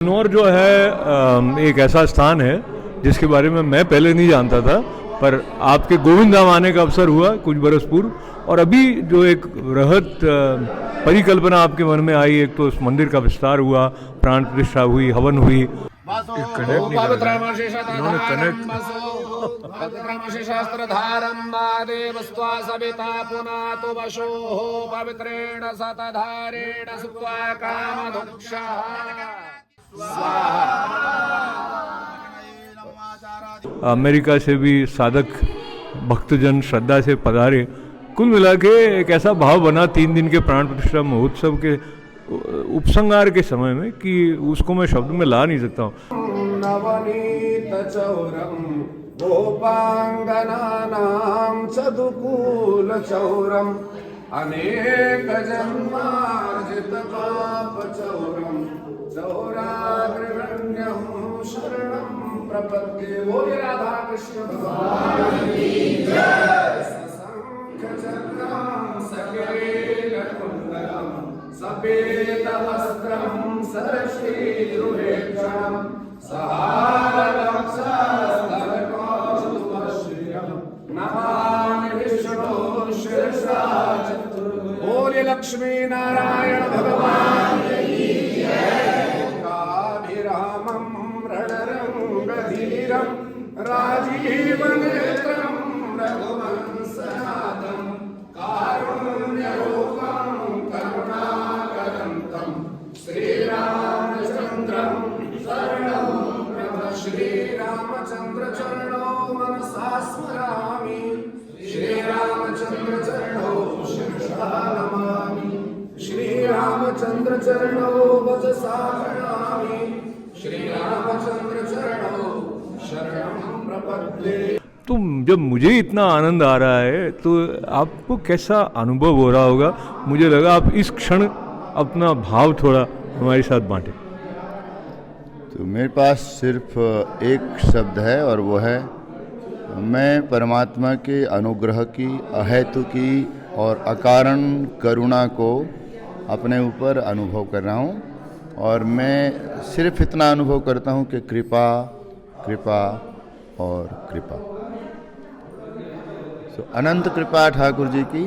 किन्नौर जो है एक ऐसा स्थान है जिसके बारे में मैं पहले नहीं जानता था, पर आपके गोविंद धाम आने का अवसर हुआ कुछ बरस पूर्व, और अभी जो एक वृहद परिकल्पना आपके मन में आई, एक तो उस मंदिर का विस्तार हुआ, प्राण प्रतिष्ठा हुई, हवन हुई। अमेरिका से भी साधक भक्तजन श्रद्धा से पधारे। कुल मिला के एक ऐसा भाव बना 3 दिन के प्राण प्रतिष्ठा महोत्सव के उपसंहार के समय में कि उसको मैं शब्द में ला नहीं सकता हूँ। नवनीत चौरम गोपांगनानां सदुकूल चौरम अनेक जन्मार्जित पाप चौरम चौराग्रण्यं शरणं प्रपद्ये। बोले राधा कृष्ण भगवान की जय। शंख चक्रं सकेलकुण्डलं सफेदवस्त्रं सरश्रीरुहेक्षणं सहारवक्षस्थलकौस्तुभश्रियं नमामि विष्णो शिरसा चतुर्भुजं। बोले लक्ष्मी नारायण भगवान की जय। काभिरामं रणरंगधीरं राजीवनेत्रं रघुवंशनाथं कारुण्यरूपं करुणाकरन्तं श्रीरामचन्द्रं शरणं प्रपद्ये। श्रीरामचन्द्र चरणो मनसा स्मरामि, श्रीरामचन्द्र चरणो शिरसा नमामि, श्रीरामचन्द्र चरणो वचसा प्रणमामि, श्रीरामचन्द्र चरणो शरणं प्रपद्ये। तो जब मुझे इतना आनंद आ रहा है तो आपको कैसा अनुभव हो रहा होगा? मुझे लगा आप इस क्षण अपना भाव थोड़ा हमारे साथ बांटें। तो मेरे पास सिर्फ एक शब्द है और वो है, मैं परमात्मा के अनुग्रह की, अहेतु की और अकारण करुणा को अपने ऊपर अनुभव कर रहा हूँ। और मैं सिर्फ इतना अनुभव करता हूँ कि कृपा कृपा और कृपा। अनंत कृपा ठाकुर जी की।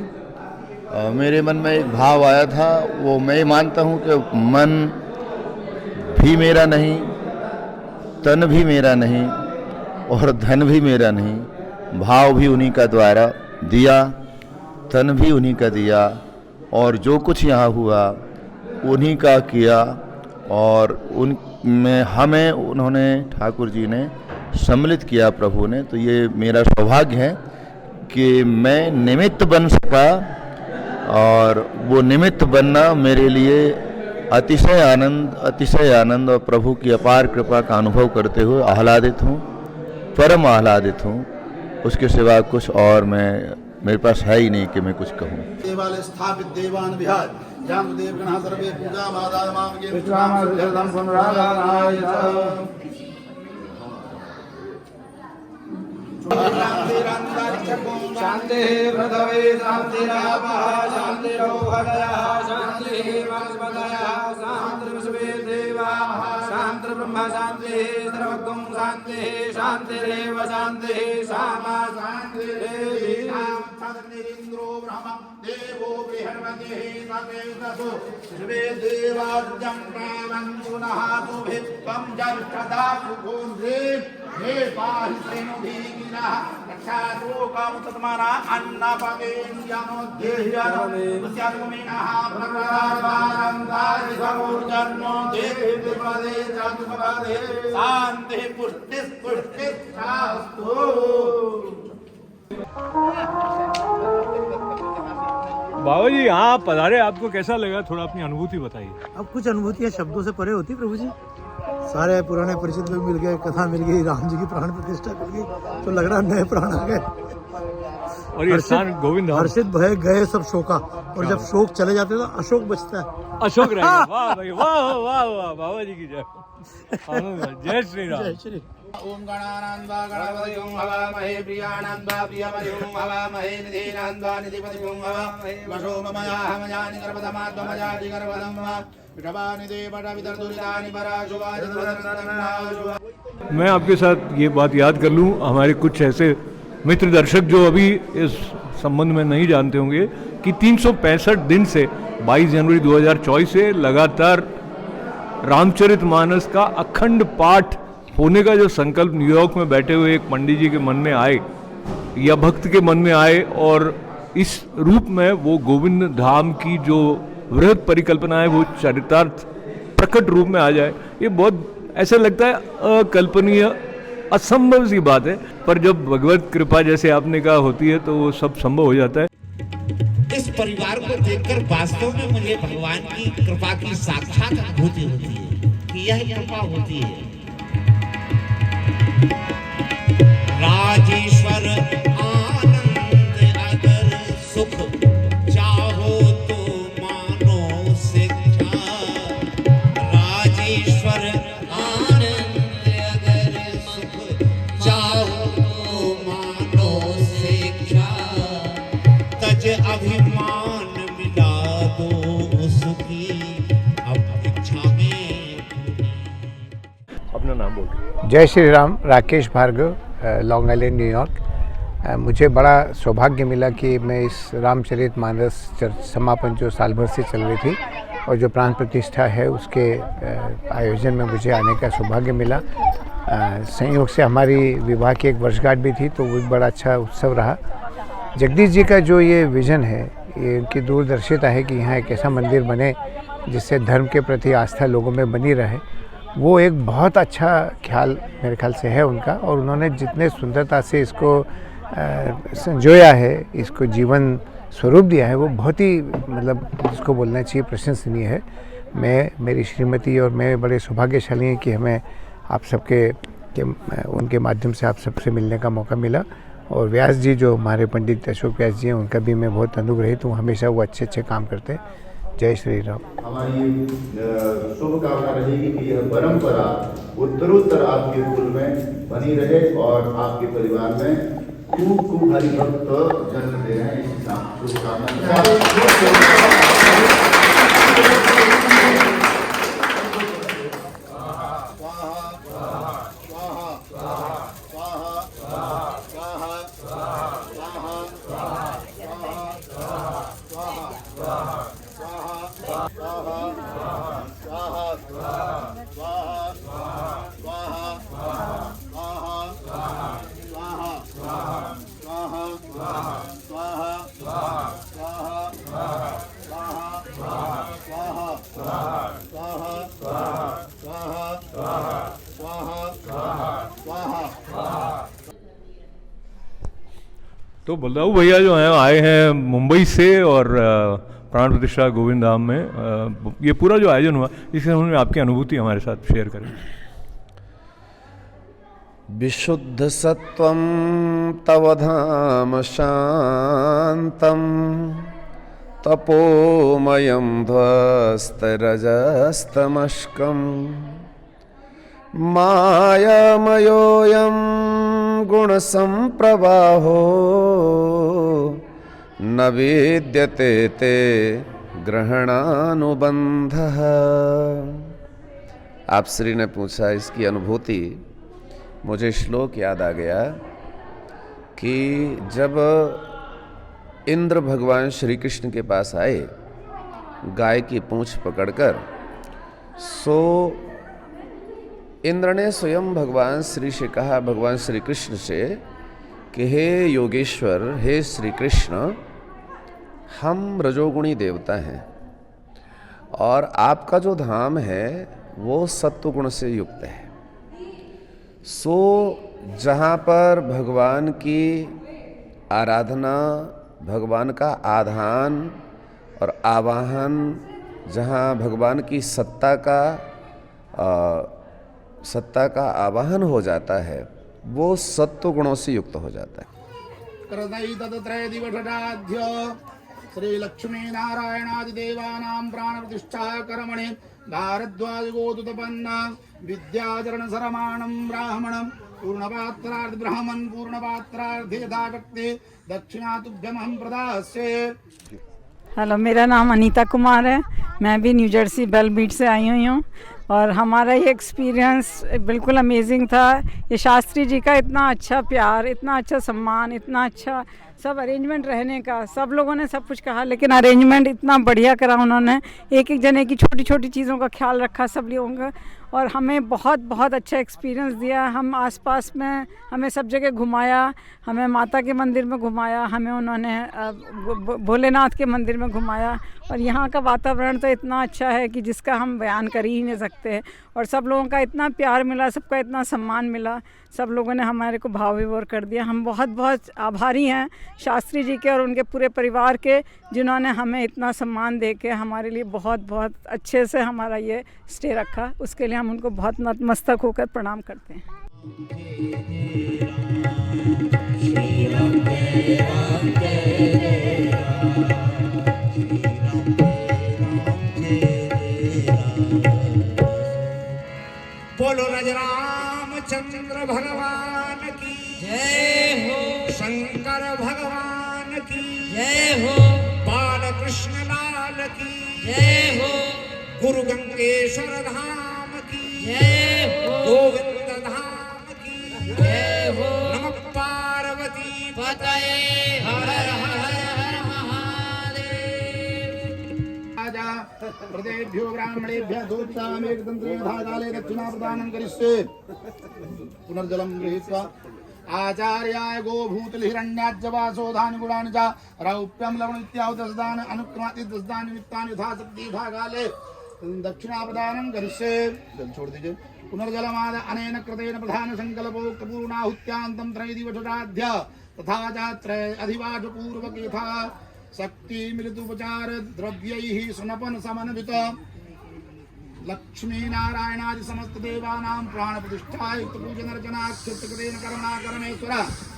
मेरे मन में एक भाव आया था, वो मैं मानता हूँ कि मन भी मेरा नहीं, तन भी मेरा नहीं और धन भी मेरा नहीं, भाव भी उन्हीं का द्वारा दिया, तन भी उन्हीं का दिया, और जो कुछ यहाँ हुआ उन्हीं का किया, और उनमें हमें उन्होंने ठाकुर जी ने सम्मिलित किया, प्रभु ने। तो ये मेरा सौभाग्य है कि मैं निमित्त बन सका, और वो निमित्त बनना मेरे लिए अतिशय आनंद और प्रभु की अपार कृपा का अनुभव करते हुए आह्लादित हूँ, परम आह्लादित हूँ। उसके सिवा कुछ और मेरे पास है ही नहीं कि मैं कुछ कहूँ। देवालय स्थापित देवान विहार जाम देवगणः सर्वे पूजा मादाय मामगे विश्रामं पुनरागमनाय शांति पृथ्वी शांतिरापः शांतिरोहदयः शांतिः वनस्पतयः शान्तिर्विश्वे देवाः शान्तिर्ब्रह्म शान्तिः सर्वगं शान्तिः शान्तिरेव शान्तिः सामा शान्तिः निरीन्द्रो ब्रह्म देवो बृहस्पतिः सतेजसो शिवे देवाद्यं प्राणं पुनः तुभित्वं जष्टदा सुगोन्द्रे हे पाहि श्रेणुभिगिनः रक्षातो कामतत्माना अन्नपवेन्द्यनोद्धेह्यनुस्यात्मनिनः प्रकारारन्दारि समूर्जन्मो देविपदे चातुपदे शान्तिः पुष्टिः शास्तु। बाबा जी यहाँ पधारे, आपको कैसा लगा? थोड़ा अपनी अनुभूति बताइए। अब कुछ अनुभूतियाँ शब्दों से परे होती प्रभु जी। सारे पुराने परिचित लोग मिल गए, कथा मिल गई, राम जी की प्राण प्रतिष्ठा मिल गई, तो लग रहा नए प्राण आ गए। और ये स्थान गोविंद धाम। हर्षित भय गए सब शोका, और जब शोक चले जाते हैं तो अशोक बचता है। अशोक रहेगा। वाह भाई, वाह वाह वाह, बाबा जी की जय। जय श्री राम। जय श्री ओम गणानान्वा गणपतिं हवामहे प्रियाणान्वा प्रियमयुं हवामहे निधीनान्वा निधिपतिं हवामहे वशो ममयाहमयानि गर्भधमात्मजाति गर्भधं वा विषवानि देवटविदर्दुरितानि पराशुवाजिदुरदर्शननाशुवा। मैं आपके साथ ये बात याद कर लूँ, हमारे कुछ ऐसे मित्र दर्शक जो अभी इस संबंध में नहीं जानते होंगे कि 365 दिन से 22 जनवरी 2024 से लगातार रामचरितमानस का अखंड पाठ होने का जो संकल्प न्यूयॉर्क में बैठे हुए एक पंडित जी के मन में आए या भक्त के मन में आए, और इस रूप में वो गोविंद धाम की जो वृहद परिकल्पना है वो चरितार्थ प्रकट रूप में आ जाए, ये बहुत ऐसा लगता है अकल्पनीय, असंभव सी बात है। पर जब भगवत कृपा जैसे आपने कहा होती है तो वो सब संभव हो जाता है। इस परिवार को देखकर वास्तव में मुझे भगवान की कृपा की साक्षात अनुभूति होती है कि यह कृपा होती है। राजेश्वर आनंद अगर सुख चाहो तो मानो शिक्षा। राजेश्वर आनंद अगर सुख चाहो तो मानो शिक्षा। तज अभिमान मिला दो उसकी अब इच्छा में। अपना नाम बोल। जय Shri Ram. Rakesh Bhargava, long island, New York. मुझे बड़ा सौभाग्य मिला कि मैं इस रामचरितमानस समापन जो साल भर से चल रही थी और जो प्राण प्रतिष्ठा है उसके आयोजन में मुझे आने का सौभाग्य मिला। संयोग से हमारी विवाह की एक वर्षगांठ भी थी, तो वो एक बड़ा अच्छा उत्सव रहा। जगदीश जी का जो ये विज़न है, ये उनकी दूरदर्शिता है कि यहाँ एक ऐसा मंदिर बने जिससे धर्म के प्रति आस्था लोगों में बनी रहे, वो एक बहुत अच्छा ख्याल मेरे ख्याल से है उनका। और उन्होंने जितने सुंदरता से इसको संजोया है, इसको जीवन स्वरूप दिया है, वो बहुत ही मतलब जिसको बोलना चाहिए प्रशंसनीय है। मैं, मेरी श्रीमती और मैं बड़े सौभाग्यशाली हैं कि हमें आप सबके उनके माध्यम से आप सबसे मिलने का मौका मिला। और व्यास जी जो हमारे पंडित अशोक व्यास जी हैं, उनका भी मैं बहुत अनुग्रहित हूँ। हमेशा वो अच्छे अच्छे काम करते हैं। जय श्री राम। हमारी शुभकामना रहेगी कि यह परंपरा उत्तरोत्तर आपके कुल में बनी रहे और आपके परिवार में खूब खूब हरिभक्त जन्म दे रहे हैं। इसी शुभकामना। तो बलदाऊ भैया जो हैं आए हैं मुंबई से और प्राण प्रतिष्ठा गोविंद धाम में ये पूरा जो आयोजन हुआ, इससे उन्होंने आपकी अनुभूति हमारे साथ शेयर करें। विशुद्ध सत्वं तव धाम शांतं तपोमयं ध्वस्तरजस्तमस्कं मायामयोऽयं गुणसंप्रवाहो न विद्यते ते ग्रहणानुबंधः। आप श्री ने पूछा इसकी अनुभूति, मुझे श्लोक याद आ गया कि जब इंद्र भगवान श्री कृष्ण के पास आए गाय की पूंछ पकड़कर, सो इंद्र ने स्वयं भगवान श्री से कहा, भगवान श्री कृष्ण से कि हे योगेश्वर, हे श्री कृष्ण, हम रजोगुणी देवता हैं और आपका जो धाम है वो सत्वगुण से युक्त है। सो जहाँ पर भगवान की आराधना, भगवान का आधान और आवाहन, जहाँ भगवान की सत्ता का आवाहन हो जाता है, वो सत्व गुणों से युक्त हो जाता है। कृतैतत्रय दिवषाढ्य श्रीलक्ष्मीनारायणादिदेवानां प्राणप्रतिष्ठा कर्मणि भारद्वाज गोतुतपन्ना विद्याचरण सरमाणं ब्राह्मणं पूर्णपात्रार्थ ब्राह्मण पूर्णपात्रार्थे यथाशक्ति दक्षिणातुभ्यमहं प्रदास्ये। हेलो, मेरा नाम अनीता कुमार है। मैं भी न्यू जर्सी बेल बीट से आई हुई हूँ और हमारा ये एक्सपीरियंस बिल्कुल अमेजिंग था। ये शास्त्री जी का इतना अच्छा प्यार, इतना अच्छा सम्मान, इतना अच्छा सब अरेंजमेंट रहने का, सब लोगों ने सब कुछ कहा लेकिन अरेंजमेंट इतना बढ़िया करा उन्होंने। एक एक जने की छोटी छोटी चीज़ों का ख्याल रखा सब लोगों का और हमें बहुत बहुत अच्छा एक्सपीरियंस दिया। हम आसपास में हमें सब जगह घुमाया, हमें माता के मंदिर में घुमाया, हमें उन्होंने भोलेनाथ के मंदिर में घुमाया और यहाँ का वातावरण तो इतना अच्छा है कि जिसका हम बयान कर ही नहीं सकते। और सब लोगों का इतना प्यार मिला, सबका इतना सम्मान मिला, सब लोगों ने हमारे को भाव विभोर कर दिया। हम बहुत बहुत आभारी हैं शास्त्री जी के और उनके पूरे परिवार के, जिन्होंने हमें इतना सम्मान दे के हमारे लिए बहुत बहुत अच्छे से हमारा ये स्टे रखा। उसके लिए हम उनको बहुत नतमस्तक होकर प्रणाम करते हैं। बोलो रामचंद्र भगवान की जय हो, शंकर भगवान की जय हो, बालकृष्ण लाल की जय हो, गुरु गंगेश्वर धाम की जय हो, गोविंद धाम की जय हो, नमः पार्वती पतये हर हर हर महादेव। राजा प्रदेभ्यो ब्राह्मणेभ्यः धूपसामेकतन्त्रेण भागाले दक्षिणा प्रदानं करिष्ये। पुनर्जलं गृहीत्वा आचार्याय गोभूतलहिरण्याज्यवासोधानि गुणानि च रौप्यं लवण इत्याहुतसदान अनुक्रमाति दसदान निमित्तानि यथाशक्ति भागाले दक्षिणा प्रदानं करिष्ये। जल छोड़ दीजिए। पुनर्जलमाद अनेन कृतेन प्रधान संकल्पोक्तपूर्णाहुत्यान्तं त्रयदिवसाध्य तथा च त्रय अधिवासपूर्वक यथा शक्ति मृदुपचार द्रव्यैः सुनपन समन्वित लक्ष्मी नारायणादि समस्त देवानां प्राण प्रतिष्ठा युक्त पूजन अर्चना क्षिप्तकृतेन कर्मणा करमेश्वर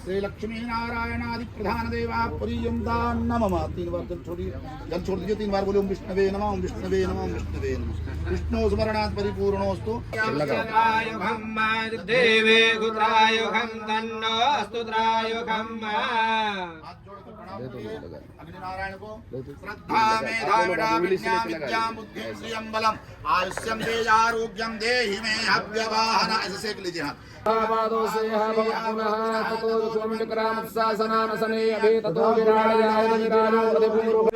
श्री लक्ष्मी नारायणादि प्रधान देवा पर्यन्ता नमः। 3 बार जल छोड़ दीजिए। 3 बार बोले ओम विष्णवे नमः, ओम विष्णवे नमः, ओम विष्णवे नमः। विष्णु स्मरणात् परिपूर्णोस्तु। देवे गुत्राय घम तन्नो स्तुत्राय घम। अग्निनारायण को श्रद्धा मेधा विद्या विद्या बुद्धि श्रियं बलम आयुष्यं तेज आरोग्यं देहि मे हव्यवाहन। ऐसे सेक लीजिए हाथ। पादों से पुनः ततो दुःखं विक्रामत्सासनानसने अभे ततो विराजयाय विराजो प्रतिपूर्व।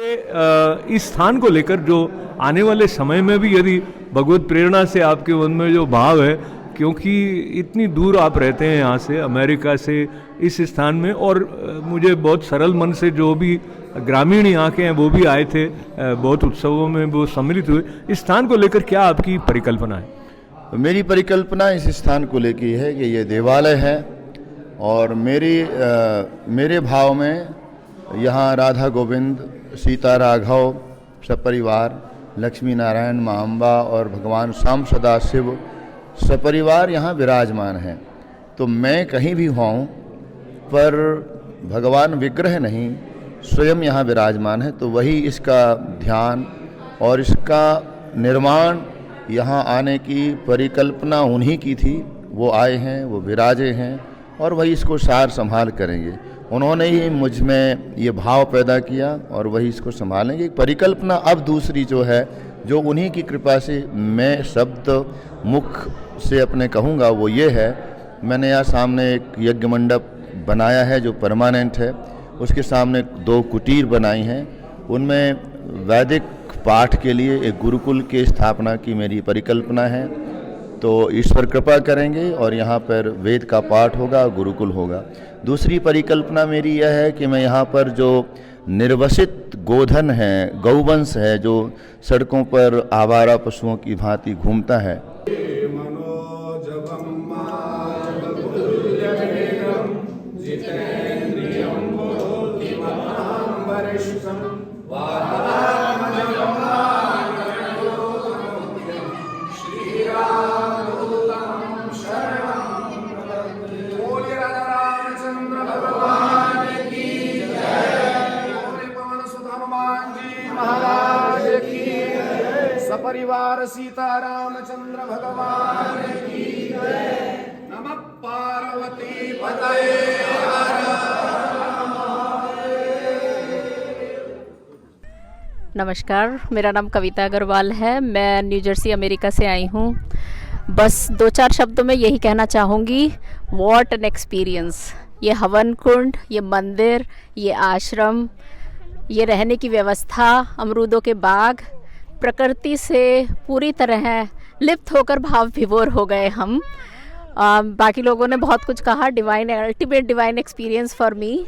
इस स्थान को लेकर जो आने वाले समय में भी यदि भगवत प्रेरणा से आपके मन में जो भाव है, क्योंकि इतनी दूर आप रहते हैं यहाँ से, अमेरिका से इस स्थान में, और मुझे बहुत सरल मन से जो भी ग्रामीण यहाँ के हैं वो भी आए थे, बहुत उत्सवों में वो सम्मिलित हुए। इस स्थान को लेकर क्या आपकी परिकल्पना है? मेरी परिकल्पना इस स्थान को लेकर है कि ये देवालय है और मेरे भाव में यहाँ राधा गोविंद, सीता राघव, सपरिवार, लक्ष्मी नारायण, माँ अम्बा और भगवान श्याम सदा शिव सपरिवार यहाँ विराजमान हैं। तो मैं कहीं भी हूँ पर भगवान विग्रह नहीं, स्वयं यहाँ विराजमान है। तो वही इसका ध्यान और इसका निर्माण, यहाँ आने की परिकल्पना उन्हीं की थी। वो आए हैं, वो विराजे हैं और वही इसको सार संभाल करेंगे। उन्होंने ही मुझ में ये भाव पैदा किया और वही इसको संभालेंगे। एक परिकल्पना अब दूसरी जो है, जो उन्हीं की कृपा से मैं शब्द मुख से अपने कहूँगा, वो ये है, मैंने यहाँ सामने एक यज्ञ मंडप बनाया है जो परमानेंट है। उसके सामने 2 कुटीर बनाई हैं। उनमें वैदिक पाठ के लिए एक गुरुकुल की स्थापना की मेरी परिकल्पना है। तो ईश्वर कृपा करेंगे और यहाँ पर वेद का पाठ होगा, गुरुकुल होगा। दूसरी परिकल्पना मेरी यह है कि मैं यहाँ पर जो निर्वसित गोधन है, गौवंश है, जो सड़कों पर आवारा पशुओं की भांति घूमता है, रामचंद्र भगवान की कुमार सीतारामचंद्र भगवान की जय। नमः पार्वती पतये हर नमस्कार, मेरा नाम कविता अग्रवाल है। मैं न्यू जर्सी अमेरिका से आई हूँ। बस 2-4 शब्दों में यही कहना चाहूँगी, व्हाट एन एक्सपीरियंस। ये हवन कुंड, ये मंदिर, ये आश्रम, ये रहने की व्यवस्था, अमरूदों के बाग, प्रकृति से पूरी तरह लिप्त होकर भाव विभोर हो गए हम। बाकी लोगों ने बहुत कुछ कहा, divine, ultimate divine experience for me.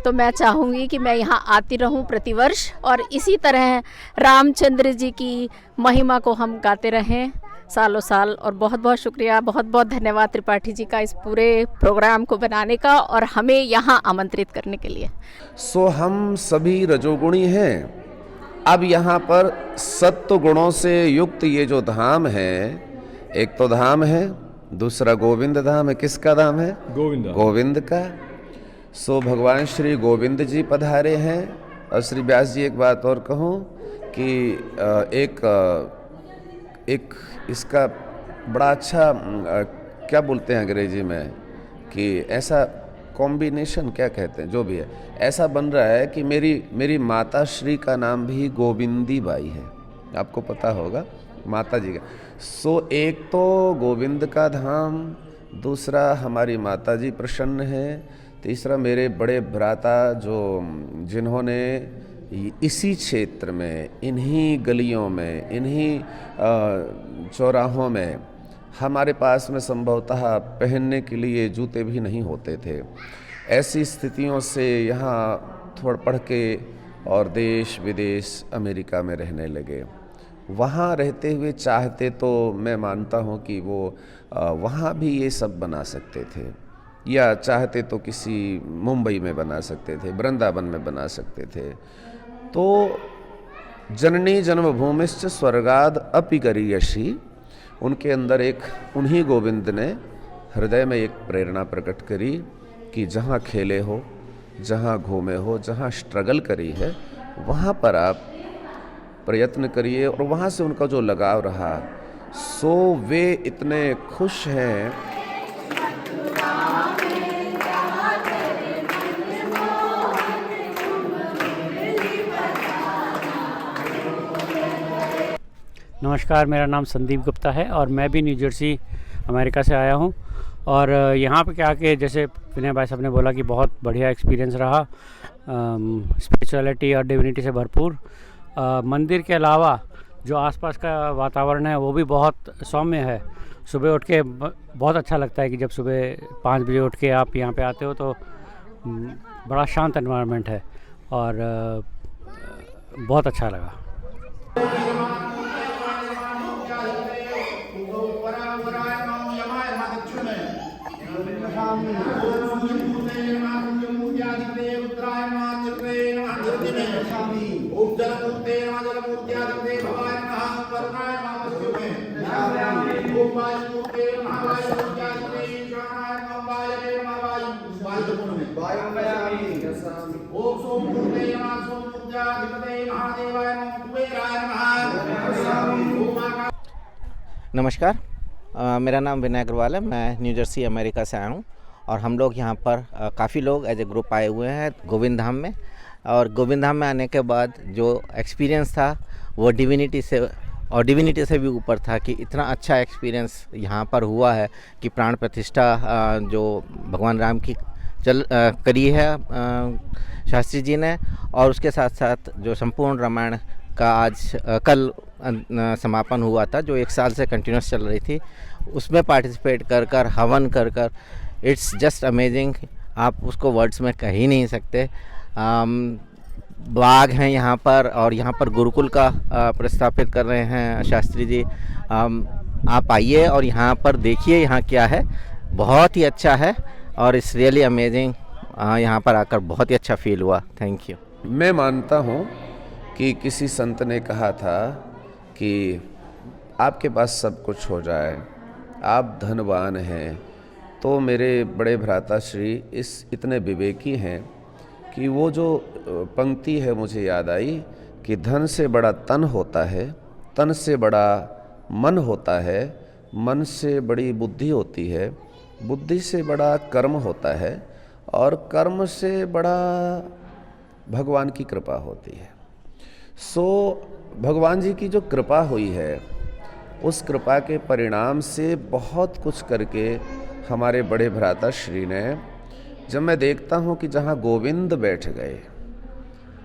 तो मैं चाहूँगी कि मैं यहाँ आती रहूँ प्रतिवर्ष और इसी तरह रामचंद्र जी की महिमा को हम गाते रहें सालों साल। और बहुत बहुत शुक्रिया, बहुत बहुत धन्यवाद त्रिपाठी जी का इस पूरे प्रोग्राम को बनाने का और हमें यहाँ आमंत्रित करने के लिए। सो हम सभी रजोगुणी हैं। अब यहाँ पर सत्व गुणों से युक्त ये जो धाम है, एक तो धाम है, दूसरा गोविंद धाम है। किसका धाम है? गोविंद का। सो भगवान श्री गोविंद जी पधारे हैं। और श्री व्यास जी एक बात और कहूँ कि एक इसका बड़ा अच्छा क्या बोलते हैं अंग्रेजी में, कि ऐसा कॉम्बिनेशन क्या कहते हैं, जो भी है, ऐसा बन रहा है कि मेरी माता श्री का नाम भी गोविंदी बाई है। आपको पता होगा माता जी का। सो एक तो गोविंद का धाम, दूसरा हमारी माता जी प्रसन्न है, तीसरा मेरे बड़े भ्राता जिन्होंने इसी क्षेत्र में, इन्हीं गलियों में, इन्हीं चौराहों में, हमारे पास में संभवतः पहनने के लिए जूते भी नहीं होते थे। ऐसी स्थितियों से यहाँ थोड़ा पढ़ के और देश विदेश अमेरिका में रहने लगे। वहाँ रहते हुए चाहते तो मैं मानता हूँ कि वो वहाँ भी ये सब बना सकते थे, या चाहते तो किसी मुंबई में बना सकते थे, वृंदावन में बना सकते थे। तो जननी जन्मभूमिश्च स्वर्गाद अपि गरीयसी, उनके अंदर एक, उन्हीं गोविंद ने हृदय में एक प्रेरणा प्रकट करी कि जहाँ खेले हो, जहाँ घूमे हो, जहाँ स्ट्रगल करी है, वहाँ पर आप प्रयत्न करिए। और वहाँ से उनका जो लगाव रहा, सो वे इतने खुश हैं। नमस्कार, मेरा नाम संदीप गुप्ता है और मैं भी न्यू जर्सी अमेरिका से आया हूँ। और यहाँ पे क्या कि जैसे विनय भाई साहब ने बोला कि बहुत बढ़िया एक्सपीरियंस रहा, स्पिरिचुअलिटी और डिविनिटी से भरपूर। मंदिर के अलावा जो आसपास का वातावरण है वो भी बहुत सौम्य है। सुबह उठ के बहुत अच्छा लगता है कि जब सुबह 5 बजे उठ के आप यहाँ पे आते हो तो बड़ा शांत एनवायरनमेंट है और बहुत अच्छा लगा। नमस्कार, मेरा नाम विनय अग्रवाल है। मैं न्यू जर्सी अमेरिका से आया हूँ और हम लोग यहाँ पर काफ़ी लोग एज ए ग्रुप आए हुए हैं गोविंद धाम में। और गोविंद धाम में आने के बाद जो एक्सपीरियंस था वो डिविनिटी से भी ऊपर था कि इतना अच्छा एक्सपीरियंस यहाँ पर हुआ है कि प्राण प्रतिष्ठा जो भगवान राम की करी है शास्त्री जी ने, और उसके साथ साथ जो संपूर्ण रामायण का कल समापन हुआ था, जो 1 साल से कंटिन्यूस चल रही थी, उसमें पार्टिसिपेट कर हवन कर इट्स जस्ट अमेजिंग। आप उसको वर्ड्स में कह ही नहीं सकते। बाग हैं यहाँ पर और यहाँ पर गुरुकुल का प्रस्थापित कर रहे हैं शास्त्री जी। आप आइए और यहाँ पर देखिए यहाँ क्या है, बहुत ही अच्छा है और इट्स रियली अमेजिंग। यहाँ पर आकर बहुत ही अच्छा फील हुआ। Thank you. मैं मानता हूँ कि किसी संत ने कहा था कि आपके पास सब कुछ हो जाए, आप धनवान हैं, तो मेरे बड़े भ्राता श्री इतने विवेकी हैं कि वो जो पंक्ति है मुझे याद आई कि धन से बड़ा तन होता है, तन से बड़ा मन होता है, मन से बड़ी बुद्धि होती है, बुद्धि से बड़ा कर्म होता है, और कर्म से बड़ा भगवान की कृपा होती है। सो भगवान जी की जो कृपा हुई है, उस कृपा के परिणाम से बहुत कुछ करके हमारे बड़े भ्राता श्री ने, जब मैं देखता हूँ कि जहाँ गोविंद बैठ गए,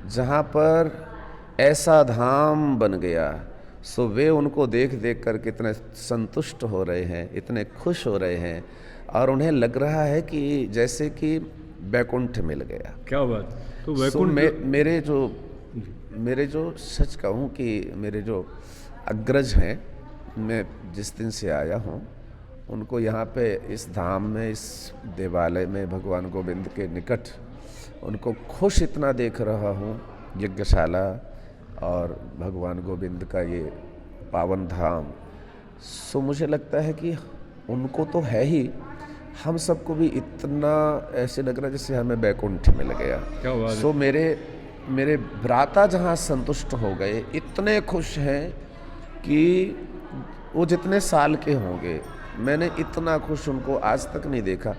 जहाँ पर ऐसा धाम बन गया, सो वे उनको देख देख कर कितने संतुष्ट हो रहे हैं, इतने खुश हो रहे हैं, और उन्हें लग रहा है कि जैसे कि वैकुंठ मिल गया। क्या बात। तो सो वैकुंठ मेरे जो सच कहूँ कि मेरे जो अग्रज हैं, मैं जिस दिन से आया हूँ, उनको यहाँ पे इस धाम में, इस देवालय में, भगवान गोविंद के निकट उनको खुश इतना देख रहा हूँ, यज्ञशाला और भगवान गोविंद का ये पावन धाम। सो मुझे लगता है कि उनको तो है ही, हम सबको भी इतना ऐसे लग रहा है जैसे हमें वैकुंठ मिल गया। क्या बात है। सो मेरे भ्राता जहाँ संतुष्ट हो गए, इतने खुश हैं कि वो जितने साल के होंगे, मैंने इतना खुश उनको आज तक नहीं देखा।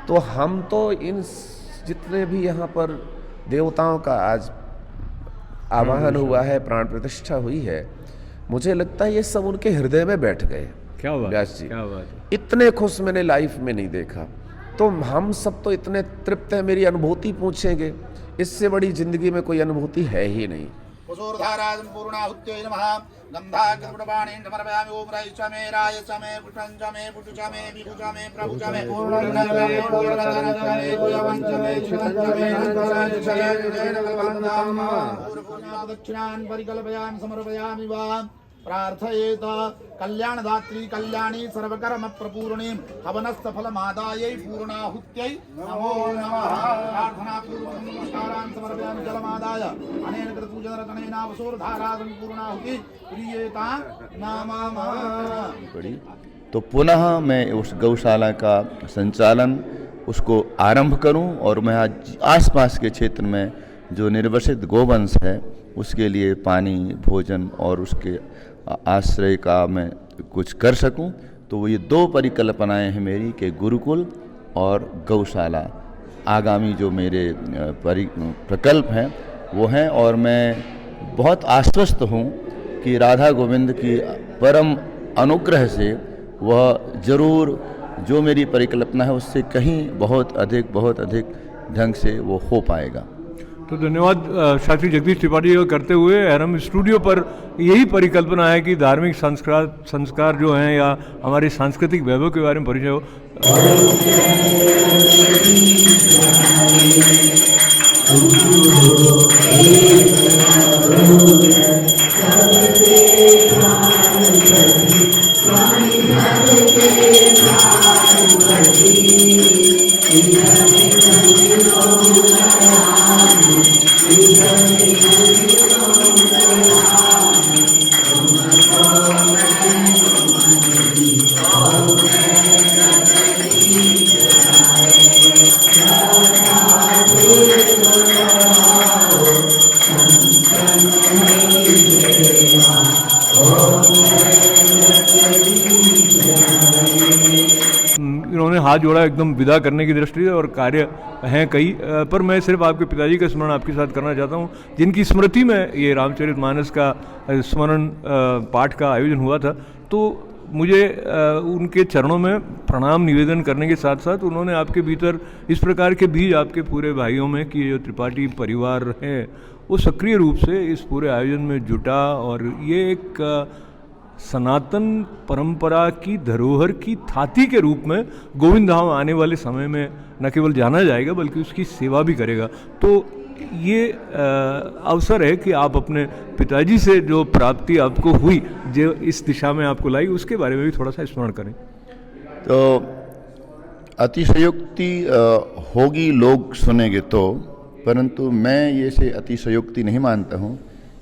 तो हम तो इन जितने भी यहाँ पर देवताओं का आज आवाहन हुआ है, प्राण प्रतिष्ठा हुई है, मुझे लगता है ये सब उनके हृदय में बैठ गए। क्या बात, व्यास जी, क्या बात है। इतने खुश मैंने लाइफ में नहीं देखा। तो हम सब तो इतने तृप्त हैं, मेरी अनुभूति पूछेंगे, इससे बड़ी जिंदगी में कोई अनुभूति है ही नहीं। कुसूरधाराजं पूर्णाहुत्यै नमः गन्धाकृतपुटपाणिं समर्पयामि। ओम राय च मे राय च मे पुटं च मे पुटु च मे विभु च मे प्रभु च मे पूर्णं च मे पूर्णं च मे गुयवं च मे चितं च मे अनन्तराय च मे जयेन भगवन्ताम् पूर्णं दक्षिणान् परिकल्पयामि समर्पयामि वा। प्रार्थयेत कल्याणदात्री कल्याणी सर्वकर्म प्रपूर्णीं हवनस्थ फलमादायै पूर्णाहुत्यै नमो नमः। प्रार्थना पूर्वकं नमस्कारान् समर्पयामि जलमादाय अनेन कृतपूजनरतनेन वसोर्धारादं पूर्णाहुति प्रियेता नमः। तो पुनः मैं उस गौशाला का संचालन उसको आरंभ करूं, और मैं आज आसपास के क्षेत्र में जो निर्वसित गोवंश है उसके लिए पानी, भोजन और उसके आश्रय का मैं कुछ कर सकूं। तो वो ये दो परिकल्पनाएं हैं मेरी, कि गुरुकुल और गौशाला आगामी जो मेरे प्रकल्प हैं वो हैं। और मैं बहुत आश्वस्त हूं कि राधा गोविंद की परम अनुग्रह से वह जरूर जो मेरी परिकल्पना है उससे कहीं बहुत अधिक ढंग से वो हो पाएगा। तो धन्यवाद शास्त्री जगदीश त्रिपाठी जी को करते हुए एरम स्टूडियो पर यही परिकल्पना है कि धार्मिक संस्कार जो हैं या हमारे सांस्कृतिक वैभव के बारे में परिचय हो। इन्होंने हाथ जोड़ा एकदम विदा करने की दृष्टि से, और कार्य हैं कई, पर मैं सिर्फ आपके पिताजी का स्मरण आपके साथ करना चाहता हूं, जिनकी स्मृति में ये रामचरितमानस का स्मरण पाठ का आयोजन हुआ था। तो मुझे उनके चरणों में प्रणाम निवेदन करने के साथ साथ उन्होंने आपके भीतर इस प्रकार के बीज आपके पूरे भाइयों में कि जो त्रिपाठी परिवार है वो सक्रिय रूप से इस पूरे आयोजन में जुटा, और ये एक सनातन परंपरा की धरोहर की थाती के रूप में गोविंद धाम आने वाले समय में न केवल जाना जाएगा बल्कि उसकी सेवा भी करेगा। तो ये अवसर है कि आप अपने पिताजी से जो प्राप्ति आपको हुई, जो इस दिशा में आपको लाई, उसके बारे में भी थोड़ा सा स्मरण करें। तो अतिशयोक्ति होगी लोग सुनेंगे तो, परंतु मैं ये से अतिशयोक्ति नहीं मानता हूँ।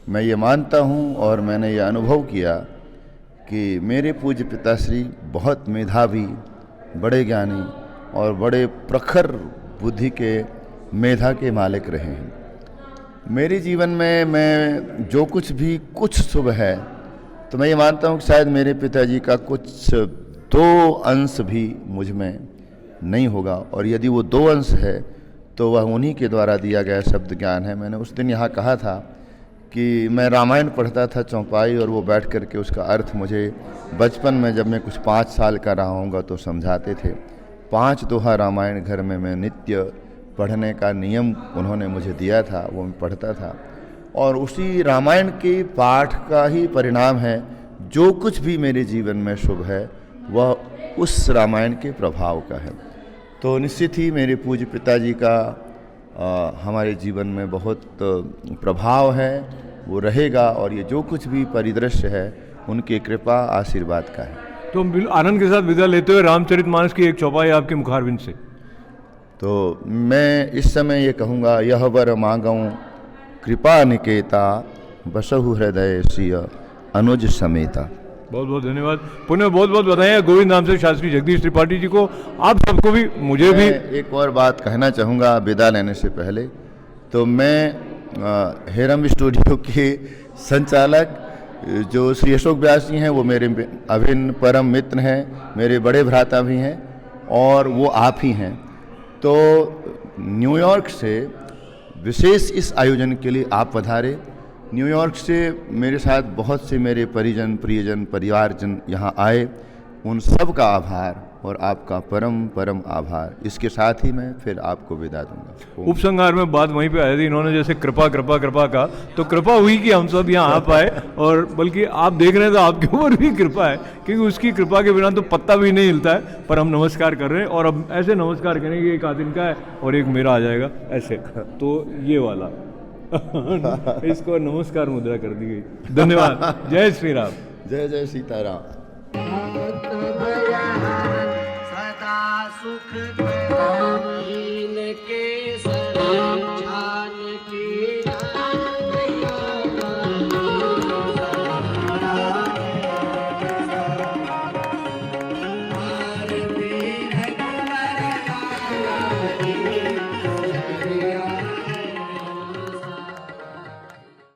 मैं ये मानता हूँ और मैंने ये अनुभव किया कि मेरे पूज्य पिताश्री बहुत मेधावी, बड़े ज्ञानी और बड़े प्रखर बुद्धि के मेधा के मालिक रहे हैं। मेरे जीवन में मैं जो कुछ भी कुछ शुभ है तो मैं ये मानता हूँ कि शायद मेरे पिताजी का कुछ 2 अंश भी मुझ में नहीं होगा, और यदि वो 2 अंश है तो वह उन्हीं के द्वारा दिया गया शब्द ज्ञान है। मैंने उस दिन यहाँ कहा था कि मैं रामायण पढ़ता था चौपाई, और वो बैठ कर के उसका अर्थ मुझे बचपन में जब मैं कुछ 5 साल का रहा हूँगा तो समझाते थे। 5 दोहा रामायण घर में मैं नित्य पढ़ने का नियम उन्होंने मुझे दिया था, वो मैं पढ़ता था, और उसी रामायण के पाठ का ही परिणाम है जो कुछ भी मेरे जीवन में शुभ है वह उस रामायण के प्रभाव का है। तो निश्चित ही मेरे पूज्य पिताजी का हमारे जीवन में बहुत प्रभाव है, वो रहेगा, और ये जो कुछ भी परिदृश्य है उनकी कृपा आशीर्वाद का है। तो हम आनंद के साथ विदा लेते हुए रामचरितमानस की एक चौपाई आपके मुखारविंद से। तो मैं इस समय ये कहूँगा, यह वर मांगऊँ कृपा निकेता, बसहु हृदय सिय अनुज समेता। बहुत बहुत धन्यवाद। पुनः बहुत बहुत बधाई गोविंद धाम से शास्त्री जगदीश त्रिपाठी जी को, आप सबको भी, मुझे भी। एक और बात कहना चाहूँगा विदा लेने से पहले। तो मैं हेरम स्टूडियो के संचालक जो श्री अशोक व्यास जी हैं वो मेरे अभिन्न परम मित्र हैं, मेरे बड़े भ्राता भी हैं, और वो आप ही हैं। तो न्यूयॉर्क से विशेष इस आयोजन के लिए आप पधारे। न्यूयॉर्क से मेरे साथ बहुत से मेरे परिजन, प्रियजन, परिवारजन यहाँ आए, उन सब का आभार और आपका परम परम आभार। इसके साथ ही मैं फिर आपको विदा दूंगा। उपसंहार में बात वहीं पे आई थी, इन्होंने जैसे कृपा कृपा कृपा का, तो कृपा हुई कि हम सब यहाँ आ पाए, और बल्कि आप देख रहे हैं तो आपके ऊपर भी कृपा है, क्योंकि उसकी कृपा के बिना तो पत्ता भी नहीं हिलता है। पर हम नमस्कार कर रहे हैं, और अब ऐसे नमस्कार करेंगे, एक आदिन का है और एक मेरा आ जाएगा ऐसे, तो ये वाला इसको नमस्कार मुद्रा कर दी गई। धन्यवाद। जय श्री राम। जय जय सीताराम। सदा सुख के की